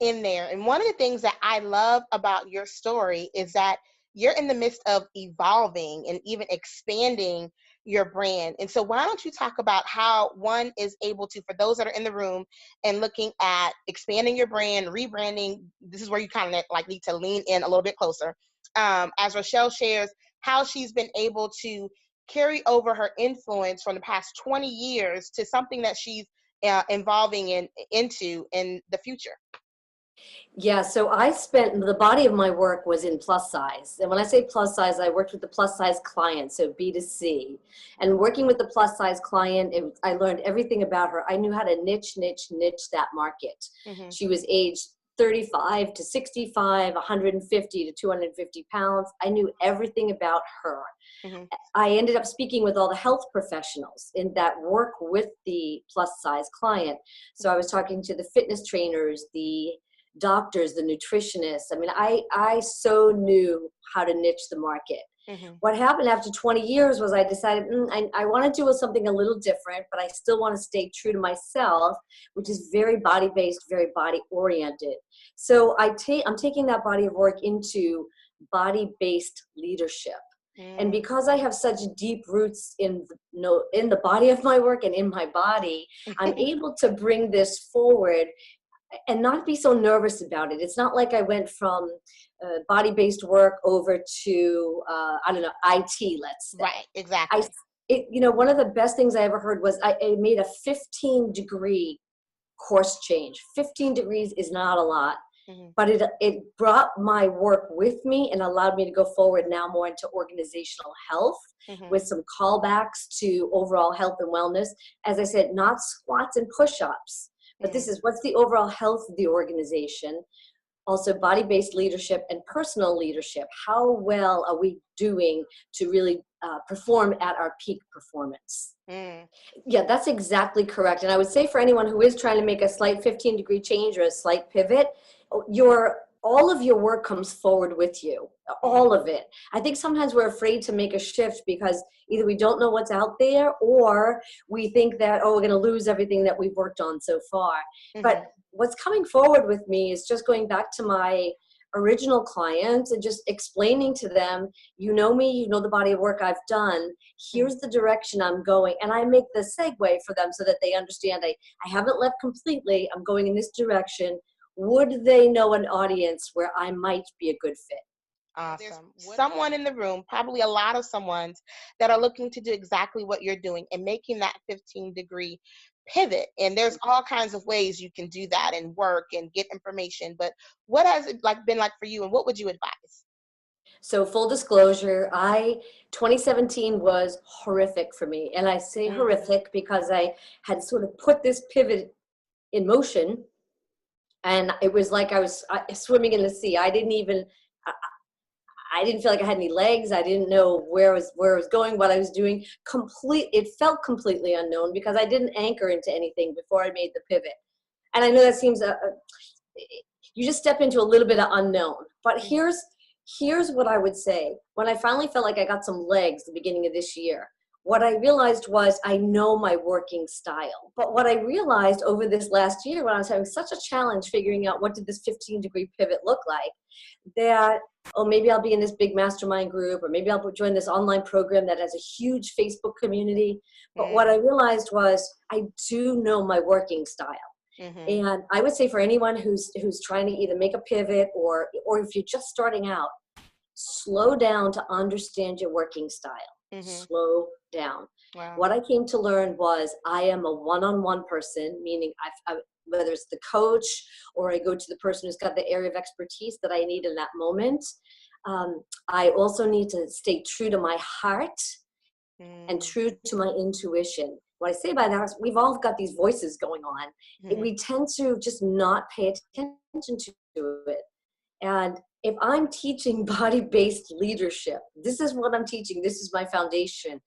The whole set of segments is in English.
in there. And one of the things that I love about your story is that you're in the midst of evolving and even expanding your brand. And so why don't you talk about how one is able to, for those that are in the room and looking at expanding your brand, rebranding, this is where you kind of like need to lean in a little bit closer. As Rochelle shares how she's been able to carry over her influence from the past 20 years to something that she's involving into in the future. Yeah, so I spent, the body of my work was in plus size. And when I say plus size, I worked with the plus size client, so B2C. And working with the plus size client, I learned everything about her. I knew how to niche that market. Mm-hmm. She was aged 35 to 65, 150 to 250 pounds. I knew everything about her. Mm-hmm. I ended up speaking with all the health professionals in that work with the plus size client. So I was talking to the fitness trainers, the doctors, the nutritionists. I mean, I so knew how to niche the market. Mm-hmm. What happened after 20 years was I decided I want to do something a little different, but I still want to stay true to myself, which is very body-based, very body-oriented. So I'm taking that body of work into body-based leadership. And because I have such deep roots in the body of my work and in my body, I'm able to bring this forward and not be so nervous about it. It's not like I went from body-based work over to, IT, let's say. Right, exactly. One of the best things I ever heard was I made a 15-degree course change. 15 degrees is not a lot, but it brought my work with me and allowed me to go forward now more into organizational health with some callbacks to overall health and wellness. As I said, not squats and push-ups. But this is what's the overall health of the organization, also body-based leadership and personal leadership. How well are we doing to really perform at our peak performance? Yeah, that's exactly correct. And I would say for anyone who is trying to make a slight 15-degree change or a slight pivot, all of your work comes forward with you, all of it. I think sometimes we're afraid to make a shift because either we don't know what's out there or we think that, we're going to lose everything that we've worked on so far. But what's coming forward with me is just going back to my original clients and just explaining to them, you know me, you know the body of work I've done, here's the direction I'm going. And I make the segue for them so that they understand I haven't left completely, I'm going in this direction. Would they know an audience where I might be a good fit? Awesome. There's someone in the room, probably a lot of someones that are looking to do exactly what you're doing and making that 15-degree pivot. And there's all kinds of ways you can do that and work and get information. But what has it been like for you and what would you advise? So full disclosure, 2017 was horrific for me. And I say horrific because I had sort of put this pivot in motion. And it was like I was swimming in the sea. I didn't feel like I had any legs. I didn't know where I was going, what I was doing. It felt completely unknown because I didn't anchor into anything before I made the pivot. And I know that seems, you just step into a little bit of unknown. But here's what I would say. When I finally felt like I got some legs at the beginning of this year, what I realized was I know my working style. But what I realized over this last year when I was having such a challenge figuring out what did this 15-degree pivot look like, that, maybe I'll be in this big mastermind group, or maybe I'll join this online program that has a huge Facebook community. But what I realized was I do know my working style. And I would say for anyone who's trying to either make a pivot or if you're just starting out, slow down to understand your working style. Slow down. Wow. What I came to learn was I am a one-on-one person, meaning whether it's the coach or I go to the person who's got the area of expertise that I need in that moment. I also need to stay true to my heart and true to my intuition. What I say by that is we've all got these voices going on. We tend to just not pay attention to it. And if I'm teaching body-based leadership, this is what I'm teaching. This is my foundation.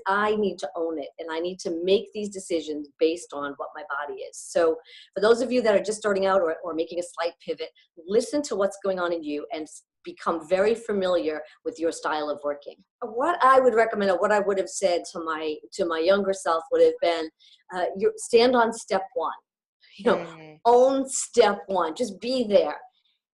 I need to own it. And I need to make these decisions based on what my body is. So for those of you that are just starting out or making a slight pivot, listen to what's going on in you and become very familiar with your style of working. What I would recommend, or what I would have said to my younger self would have been, stand on step one. Mm, own step one, just be there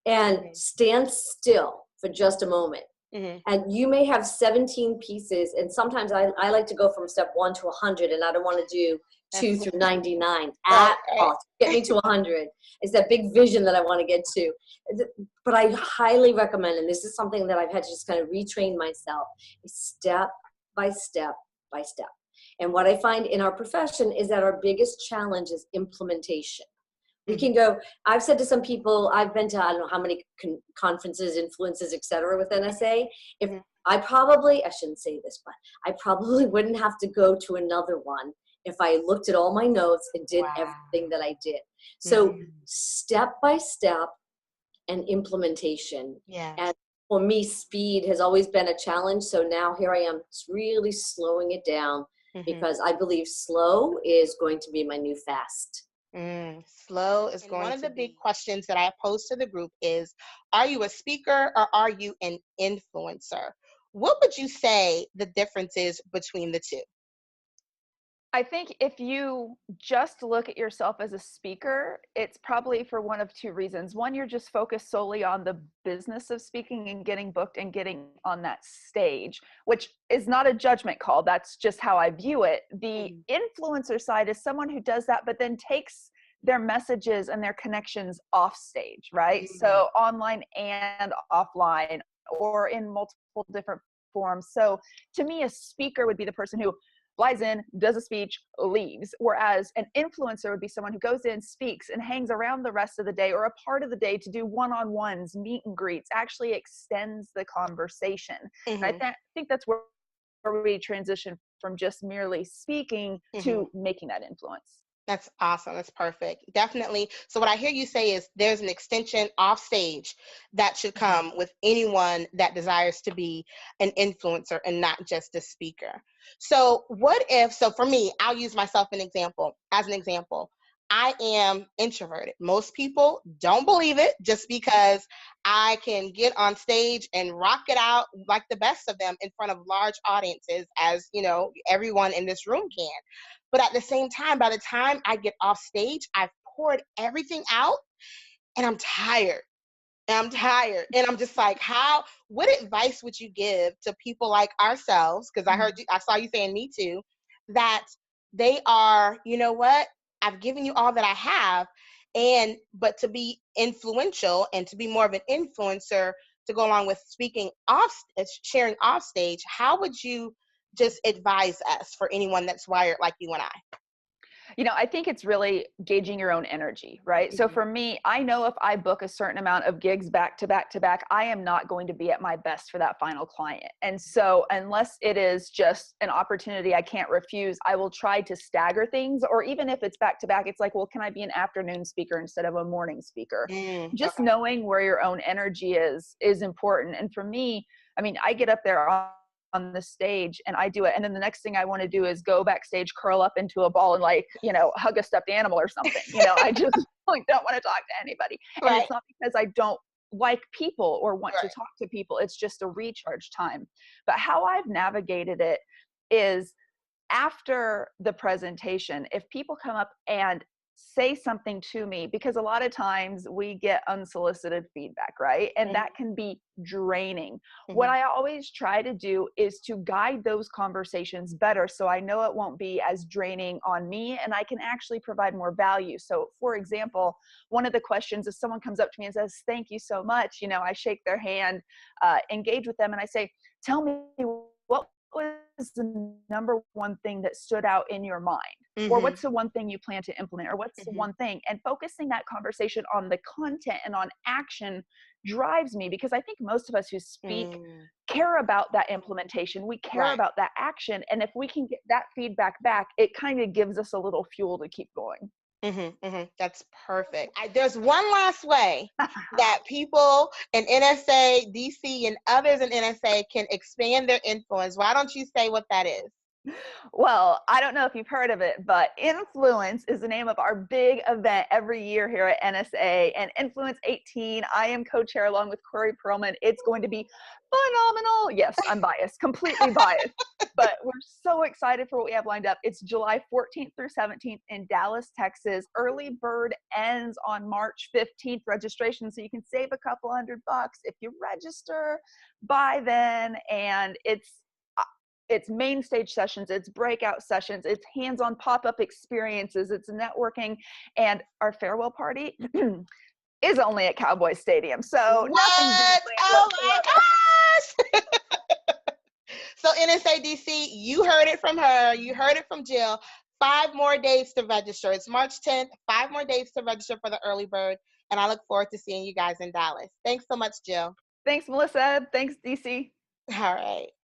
and mhm, stand still for just a moment. mhm. And you may have 17 pieces, and sometimes I like to go from step 1 to 100, and I don't want to do That's 2 through 99 right, at right. all. Get me to 100. It's that big vision that I want to get to. But I highly recommend, and this is something that I've had to just kind of retrain myself, is step by step by step. And what I find in our profession is that our biggest challenge is implementation. We Mhm, can go, I've said to some people, I've been to, I don't know how many conferences, influences, et cetera, with NSA. If mhm. I shouldn't say this, but I probably wouldn't have to go to another one if I looked at all my notes and did Wow. everything that I did. So Mhm. step by step and implementation. Yes. And for me, speed has always been a challenge. So now here I am really slowing it down Mhm. because I believe slow is going to be my new fast. Slow is and going one of the big questions that I pose to the group is, are you a speaker or are you an influencer? What would you say the difference is between the two? I think if you just look at yourself as a speaker, it's probably for one of two reasons. One, you're just focused solely on the business of speaking and getting booked and getting on that stage, which is not a judgment call. That's just how I view it. The Mhm. influencer side is someone who does that, but then takes their messages and their connections off stage, right? Mm, So online and offline or in multiple different forms. So to me, a speaker would be the person who flies in, does a speech, leaves. Whereas an influencer would be someone who goes in, speaks, and hangs around the rest of the day or a part of the day to do one-on-ones, meet and greets, actually extends the conversation. And mhm, think that's where we transition from just merely speaking mhm. to making that influence. That's awesome. That's perfect. Definitely. So what I hear you say is there's an extension off stage that should Mhm. come with anyone that desires to be an influencer and not just a speaker. So what if, so for me, I'll use myself as an example. I am introverted. Most people don't believe it just because I can get on stage and rock it out like the best of them in front of large audiences, as everyone in this room can. But at the same time, by the time I get off stage, I've poured everything out and I'm tired. And I'm tired. And I'm just like, what advice would you give to people like ourselves? Because I saw you saying me too, that they are, you know what? I've given you all that I have. But to be influential and to be more of an influencer to go along with sharing off stage, how would you just advise us for anyone that's wired like you and I? I think it's really gauging your own energy, right? So Mhm. for me, I know if I book a certain amount of gigs back to back to back, I am not going to be at my best for that final client. And so unless it is just an opportunity I can't refuse, I will try to stagger things. Or even if it's back to back, it's like, well, can I be an afternoon speaker instead of a morning speaker? Just Okay. knowing where your own energy is important. And for me, I mean, I get up there on the stage and I do it. And then the next thing I want to do is go backstage, curl up into a ball and hug a stuffed animal or something. I just like, don't want to talk to anybody. And Right. it's not because I don't like people or want to Right. talk to people. It's just a recharge time. But how I've navigated it is after the presentation, if people come up and say something to me, because a lot of times we get unsolicited feedback, right? And Mhm. that can be draining. What Mhm. I always try to do is to guide those conversations better so I know it won't be as draining on me and I can actually provide more value. So, for example, one of the questions is someone comes up to me and says, "Thank you so much." I shake their hand, engage with them, and I say, "Tell me, what was the number one thing that stood out in your mind? Or Mhm. what's the one thing you plan to implement? Or what's the Mhm. one thing?" And focusing that conversation on the content and on action drives me, because I think most of us who speak Mm. care about that implementation. We care Right. about that action. And if we can get that feedback back, it kind of gives us a little fuel to keep going. That's perfect. There's one last way that people in NSA, DC, and others in NSA can expand their influence. Why don't you say what that is? Well, I don't know if you've heard of it, but Influence is the name of our big event every year here at NSA. And Influence 18, I am co-chair along with Corey Perlman. It's going to be phenomenal. Yes, I'm biased, completely biased. But we're so excited for what we have lined up. It's July 14th through 17th in Dallas, Texas. Early bird ends on March 15th registration, so you can save a couple $100 if you register by then. And it's main stage sessions, it's breakout sessions, it's hands-on pop-up experiences, it's networking, and our farewell party is only at Cowboy Stadium. So nothing What? Disneyland Oh whatsoever. my gosh. So NSADC, you heard it from her. You heard it from Jill. 5 more days to register. It's March 10th. 5 more days to register for the early bird. And I look forward to seeing you guys in Dallas. Thanks so much, Jill. Thanks, Melissa. Thanks, DC. All right.